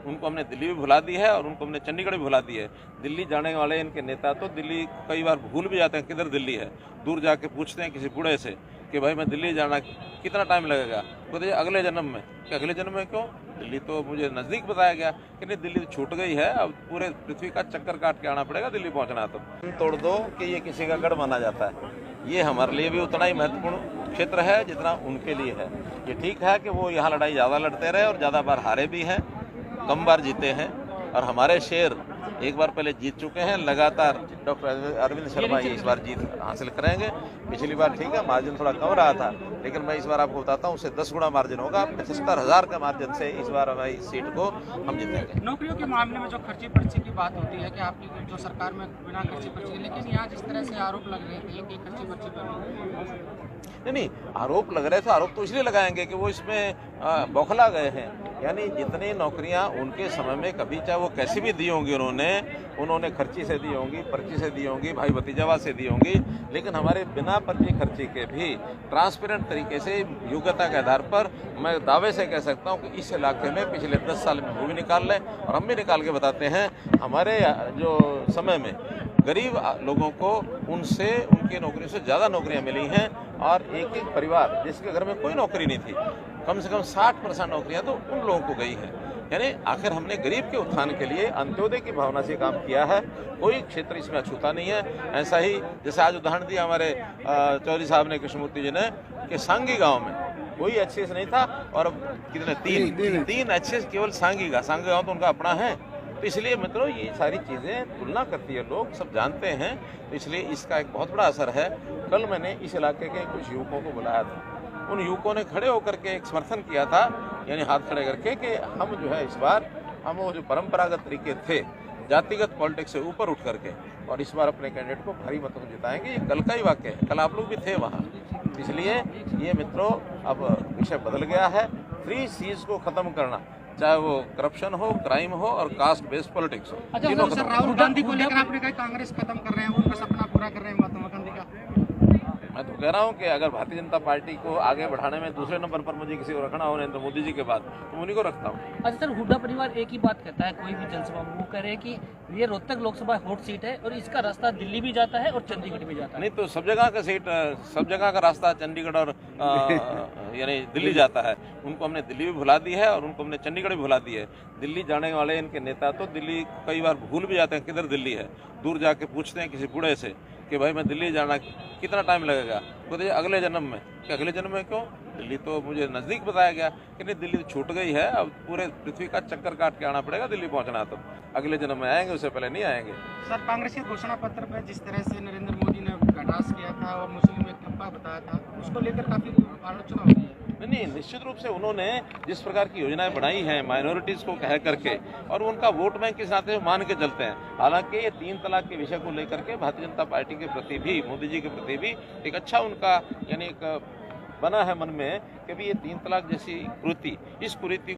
उनको हमने दिल्ली भी भुला दी है और उनको हमने चंडीगढ़ भी भुला दी है। दिल्ली जाने वाले इनके नेता तो दिल्ली कई बार भूल भी जाते हैं किधर दिल्ली है। दूर जाके पूछते हैं किसी बूढ़े से कि भाई मैं दिल्ली जाना कितना टाइम लगेगा, बोलते अगले जन्म में। कि अगले जन्म में क्यों? दिल्ली तो मुझे नज़दीक बताया गया कि नहीं, दिल्ली तो छूट गई है, अब पूरे पृथ्वी का चक्कर काट के आना पड़ेगा दिल्ली पहुंचना। तो तोड़ दो कि ये किसी का गढ़ माना जाता है। ये हमारे लिए भी उतना ही महत्वपूर्ण क्षेत्र है जितना उनके लिए है। ये ठीक है कि वो यहाँ लड़ाई ज़्यादा लड़ते रहे और ज़्यादा बार हारे भी हैं, कम बार जीते हैं, और हमारे शेर एक बार पहले जीत चुके हैं। लगातार डॉक्टर अरविंद शर्मा ये इस बार जीत हासिल करेंगे। पिछली बार ठीक है मार्जिन थोड़ा कम रहा था, लेकिन मैं इस बार आपको बताता हूँ उससे 10 गुना मार्जिन होगा। 75,000 का मार्जिन से इस बार हमारी सीट को हम जीतेंगे। नौकरियों के मामले में जो खर्ची पर्ची की बात होती है कि आपकी जो सरकार में बिना खर्ची पर्ची, लेकिन यहाँ जिस तरह से आरोप लग रहे थे कि खर्ची पर्ची पर नहीं, आरोप लग रहे थे। आरोप तो इसलिए लगाएंगे कि वो इसमें बौखला गए हैं। यानी जितनी नौकरियां उनके समय में कभी चाहे वो कैसी भी दी होंगी, उन्होंने खर्ची से दी होंगी, पर्ची से दी होंगी, भाई भतीजावा से दी होंगी, लेकिन हमारे बिना पर्ची खर्ची के भी ट्रांसपेरेंट तरीके से योग्यता के आधार पर मैं दावे से कह सकता हूं कि इस इलाके में पिछले 10 साल में वो भी निकाल लें और हम भी निकाल के बताते हैं। हमारे जो समय में गरीब लोगों को उनसे उनकी नौकरियों से ज़्यादा नौकरियां मिली हैं, और एक एक परिवार जिसके घर में कोई नौकरी नहीं थी, कम से कम 60% नौकरियां तो उन लोगों को गई हैं। यानी आखिर हमने गरीब के उत्थान के लिए अंत्योदय की भावना से काम किया है। कोई क्षेत्र इसमें अछूता नहीं है। ऐसा ही जैसे आज उदाहरण दिया हमारे चौधरी साहब ने, कृष्णमूर्ति जी ने, कि सांगी गाँव में कोई एक्सेस नहीं था और अब कितने तीन एक्सेस केवल सांगी गाँव तो उनका अपना है। तो इसलिए मित्रों ये सारी चीज़ें तुलना करती है, लोग सब जानते हैं, तो इसलिए इसका एक बहुत बड़ा असर है। कल मैंने इस इलाके के कुछ युवकों को बुलाया था, उन युवकों ने खड़े होकर के एक समर्थन किया था, यानी हाथ खड़े करके कि हम जो है इस बार हम वो जो परंपरागत तरीके थे जातिगत पॉलिटिक्स से ऊपर उठ करके और इस बार अपने कैंडिडेट को भारी मतों से जिताएंगे। ये कल का ही वाक्य है, कल आप लोग भी थे वहाँ। इसलिए ये मित्रों अब विषय बदल गया है। 3 C's को ख़त्म करना, चाहे वो करप्शन हो, क्राइम हो और कास्ट बेस्ड पॉलिटिक्स हो। अच्छा सर, राहुल गांधी को लेकर आपने कहा कांग्रेस खत्म कर रहे हैं, उनका सपना पूरा कर रहे हैं महात्मा गांधी का। मैं तो कह रहा हूँ कि अगर भारतीय जनता पार्टी को आगे बढ़ाने में दूसरे नंबर पर मुझे किसी को रखना हो नरेंद्र मोदी जी के बाद, तो उन्हीं को रखता हूँ। अच्छा सर, हुड्डा परिवार एक ही बात कहता है कोई भी जनसभा में, वो कह रहे हैं कि ये रोहतक लोकसभा हॉट सीट है और इसका रास्ता दिल्ली भी जाता है और चंडीगढ़ भी जाता है। नहीं तो सब जगह का रास्ता चंडीगढ़ और यानी दिल्ली जाता है। उनको हमने दिल्ली भी भुला दी है और उनको हमने चंडीगढ़ भी भुला दी है। दिल्ली जाने वाले इनके नेता तो दिल्ली कई बार भूल भी जाते हैं किधर दिल्ली है। दूर जाके पूछते हैं किसी बूढ़े से कि भाई मैं दिल्ली जाना कितना टाइम लगेगा, बोलते अगले जन्म में। कि अगले जन्म में क्यों? दिल्ली तो मुझे नज़दीक बताया गया कि नहीं, दिल्ली तो छूट गई है, अब पूरे पृथ्वी का चक्कर काट के आना पड़ेगा दिल्ली पहुंचना। तो अगले जन्म में आएंगे, उससे पहले नहीं आएंगे। सर, कांग्रेस के घोषणा पत्र पर जिस तरह से नरेंद्र मोदी ने कटाक्ष किया था और मुस्लिम एक ठप्पा बताया था, उसको लेकर काफी आलोचना होती है। नहीं, निश्चित रूप से उन्होंने जिस प्रकार की योजनाएं बनाई हैं माइनॉरिटीज़ को कह करके, और उनका वोट बैंक के साथ मान के चलते हैं। हालांकि ये 3 तलाक के विषय को लेकर के भारतीय जनता पार्टी के प्रति भी, मोदी जी के प्रति भी एक अच्छा उनका यानी एक बना है मन में कि भी ये 3 तलाक जैसी कुरीति, इस कुरीति